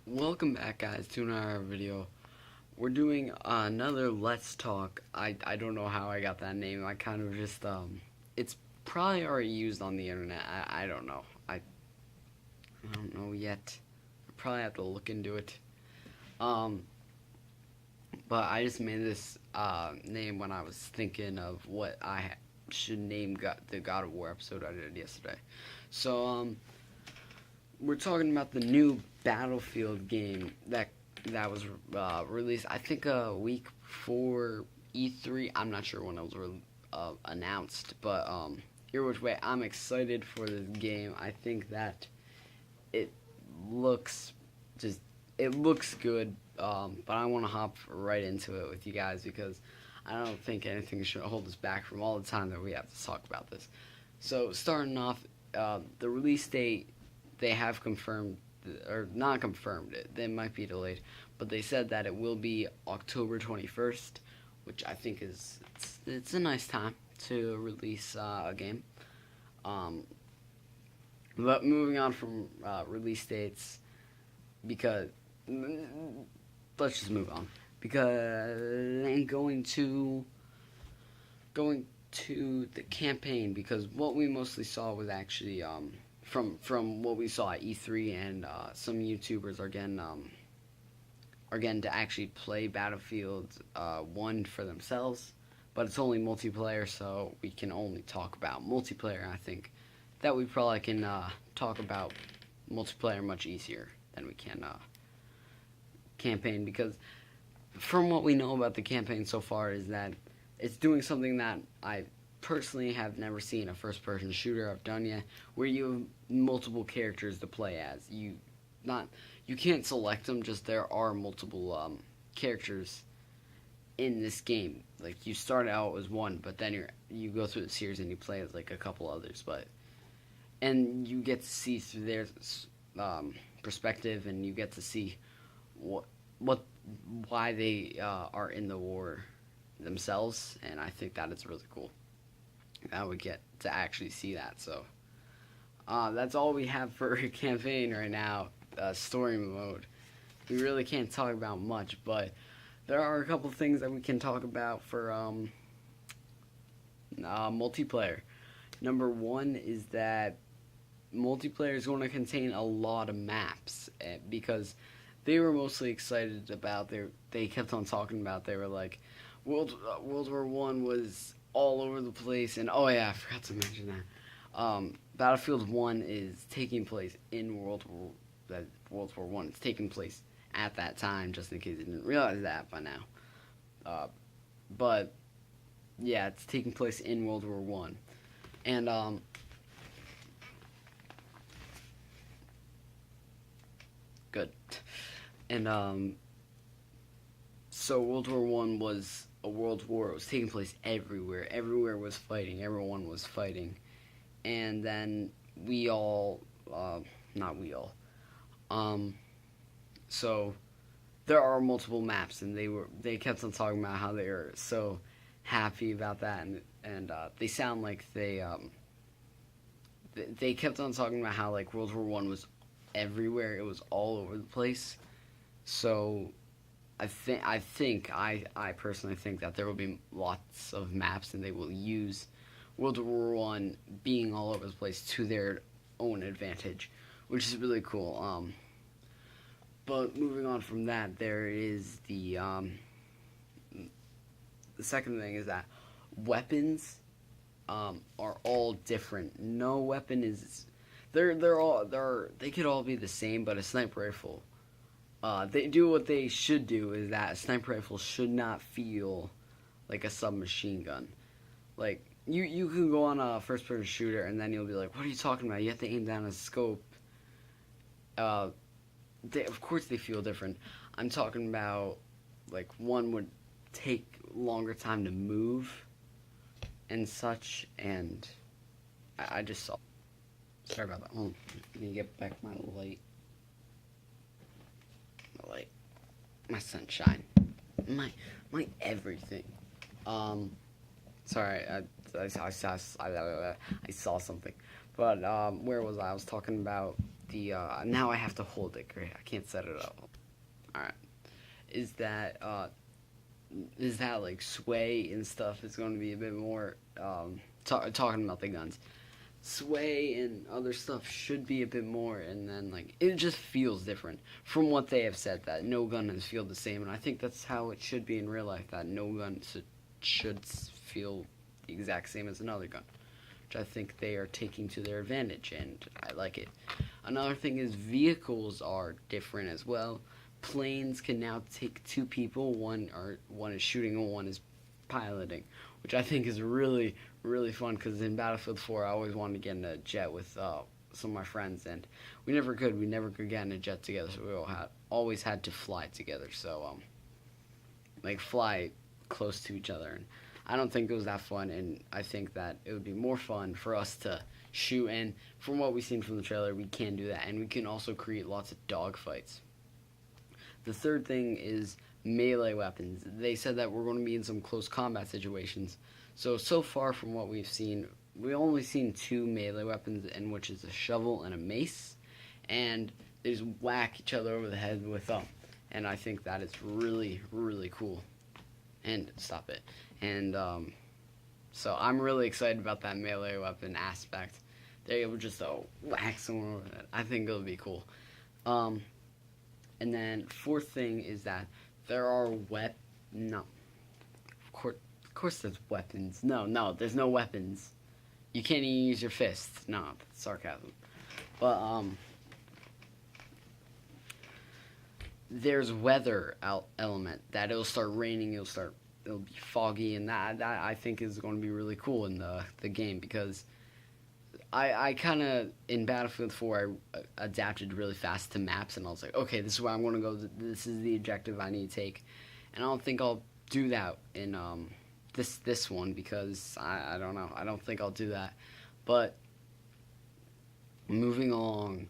Welcome back, guys, to another video. We're doing another Let's Talk. I don't know how I got that name. I kind of just it's probably already used on the internet. I don't know. I don't know yet. I probably have to look into it. Um, but I just made this name when I was thinking of what should name the God of War episode I did yesterday. So we're talking about the new Battlefield game that was released, I think, a week before E3. I'm not sure when it was announced, but either which way, I'm excited for this game. I think that it looks it looks good, but I want to hop right into it with you guys because I don't think anything should hold us back from all the time that we have to talk about this. So starting off, the release date, they have confirmed, or not confirmed it. They might be delayed, but they said that it will be October 21st, which I think it's a nice time to release a game. But moving on from release dates, because let's just move on. Because and going to the campaign, because what we mostly saw was actually from what we saw at E3, and some YouTubers are getting to actually play Battlefield 1 for themselves, but it's only multiplayer, so we can only talk about multiplayer. I think that we probably can talk about multiplayer much easier than we can campaign, because from what we know about the campaign so far is that it's doing something that I personally have never seen a first-person shooter I've done yet, where you have multiple characters to play as. You can't select them, just there are multiple characters in this game. Like, you start out as one, but then you go through the series and you play as like a couple others, and you get to see through their perspective, and you get to see why they are in the war themselves, and I think that is really cool. That we get to actually see that. So that's all we have for a campaign right now. Story mode, we really can't talk about much, but there are a couple things that we can talk about for multiplayer. Number one is that multiplayer is going to contain a lot of maps, because they were mostly excited about they kept on talking about, they were like, World War One was all over the place, and oh yeah, I forgot to mention that. Battlefield 1 is taking place in World War One. It's taking place at that time, just in case you didn't realize that by now. But yeah, it's taking place in World War One, and good, and so World War One was a world war. It was taking place everywhere. Everywhere was fighting. Everyone was fighting, and then we all, not we all. So there are multiple maps, and they kept on talking about how they are so happy about that, and they sound like they kept on talking about how, like, World War One was everywhere. It was all over the place. So I personally think that there will be lots of maps, and they will use World War One being all over the place to their own advantage, which is really cool. But moving on from that, there is the second thing is that weapons are all different. No weapon is they could all be the same, but a sniper rifle, they do what they should do is that a sniper rifle should not feel like a submachine gun. Like, you can go on a first person shooter, and then you'll be like, what are you talking about? You have to aim down a scope. Of course they feel different. I'm talking about, like, one would take longer time to move and such, and I just saw. Sorry about that. Hold on. Let me get back my light. My sunshine, my everything. Sorry, I saw something, but where was I? I was talking about the now I have to hold it. Great, I can't set it up. All right, is that like sway and stuff is going to be a bit more talking about the guns. Sway and other stuff should be a bit more, and then like it just feels different from what they have said, that no gun has feel the same, and I think that's how it should be in real life, that no gun should feel the exact same as another gun, which I think they are taking to their advantage, and I like it. Another thing is vehicles are different as well. Planes can now take two people, one is shooting and one is piloting, which I think is really, really fun, because in Battlefield 4 I always wanted to get in a jet with some of my friends, and we never could get in a jet together, so we always had to fly together, so like fly close to each other, and I don't think it was that fun, and I think that it would be more fun for us to shoot, and from what we've seen from the trailer, we can do that, and we can also create lots of dogfights. The third thing is melee weapons. They said that we're going to be in some close combat situations. So far from what we've seen, we've only seen two melee weapons, in which is a shovel and a mace, and they just whack each other over the head with them. And I think that is really, really cool. And stop it. And so I'm really excited about that melee weapon aspect. They're able just to whack someone over the head. I think it'll be cool. And then fourth thing is that there are no. Of course there's weapons. No, there's no weapons. You can't even use your fists. No, that's sarcasm. But there's weather element, that it'll start raining, it'll be foggy, and that I think is going to be really cool in the game, because I kind of, in Battlefield 4, I adapted really fast to maps, and I was like, okay, this is where I'm going to go, this is the objective I need to take, and I don't think I'll do that in this one, because I don't know, I don't think I'll do that. But moving along,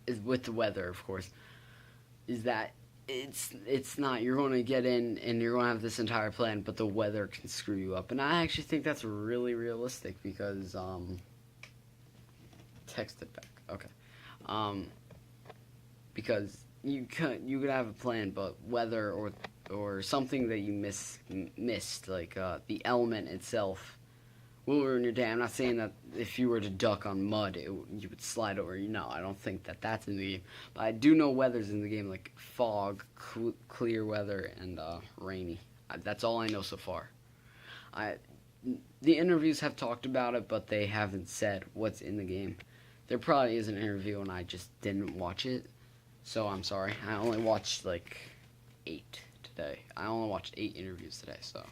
is with the weather, of course, is that it's not, you're going to get in and you're going to have this entire plan, but the weather can screw you up, and I actually think that's really realistic, because text it back, okay, because you could have a plan, but weather or something that you missed, like the element itself will ruin your day. I'm not saying that if you were to duck on mud, you would slide over. No, I don't think that that's in the game. But I do know weather's in the game, like fog, clear weather, and rainy. That's all I know so far. The interviews have talked about it, but they haven't said what's in the game. There probably is an interview, and I just didn't watch it. So I'm sorry. I only watched like 8 today. I only watched 8 interviews today. So,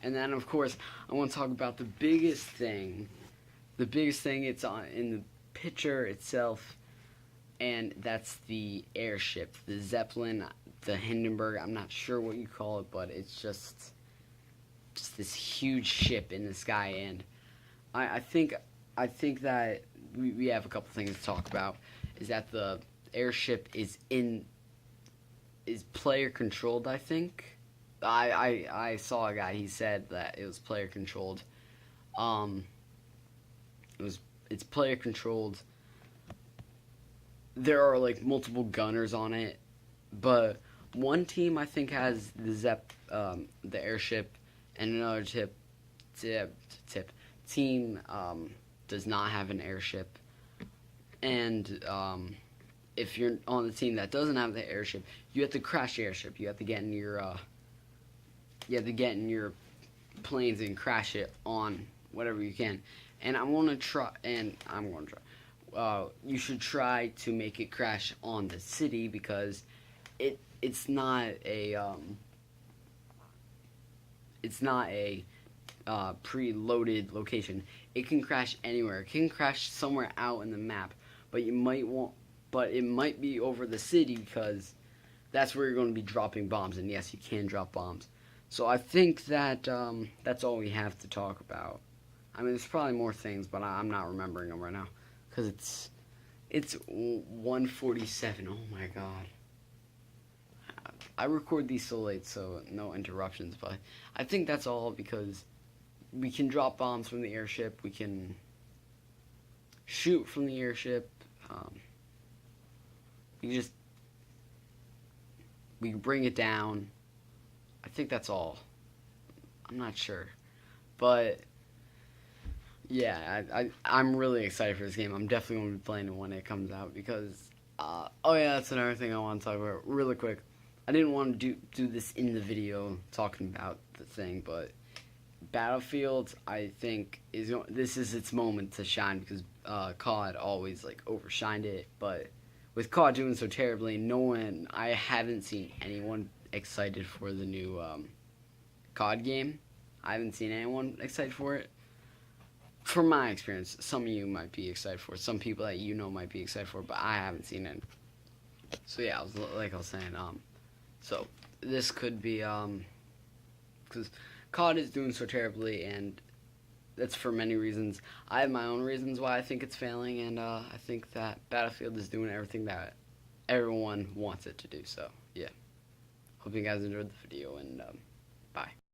and then, of course, I want to talk about the biggest thing. The biggest thing, it's in the picture itself, and that's the airship, the Zeppelin, the Hindenburg. I'm not sure what you call it, but it's just this huge ship in the sky. And I think that we have a couple things to talk about. Is that the airship is player controlled, I think. I saw a guy, he said that it was player controlled. It's player controlled. There are like multiple gunners on it, but one team I think has the airship, and another team does not have an airship. And if you're on the team that doesn't have the airship, you have to crash the airship. You have to get in your planes and crash it on whatever you can. And I'm gonna try. You should try to make it crash on the city, because it's not a preloaded location. It can crash anywhere. It can crash somewhere out in the map, but it might be over the city, because that's where you're going to be dropping bombs. And yes, you can drop bombs. So I think that that's all we have to talk about. I mean, there's probably more things, but I'm not remembering them right now, because it's 1:47. Oh my god. I record these so late, so no interruptions, but I think that's all, because we can drop bombs from the airship. We can shoot from the airship. We can just we can bring it down. I think that's all. I'm not sure, but yeah, I'm really excited for this game. I'm definitely going to be playing it when it comes out because, oh yeah, that's another thing I want to talk about really quick. I didn't want to do this in the video talking about the thing, but Battlefield, I think, this is its moment to shine because COD always like overshined it, but with COD doing so terribly, I haven't seen anyone excited for the new COD game. I haven't seen anyone excited for it. From my experience, some of you might be excited for it. Some people that you know might be excited for it, but I haven't seen it. So yeah, I was saying, so this could be, because COD is doing so terribly, and that's for many reasons. I have my own reasons why I think it's failing, and I think that Battlefield is doing everything that everyone wants it to do. So yeah, hope you guys enjoyed the video, and bye.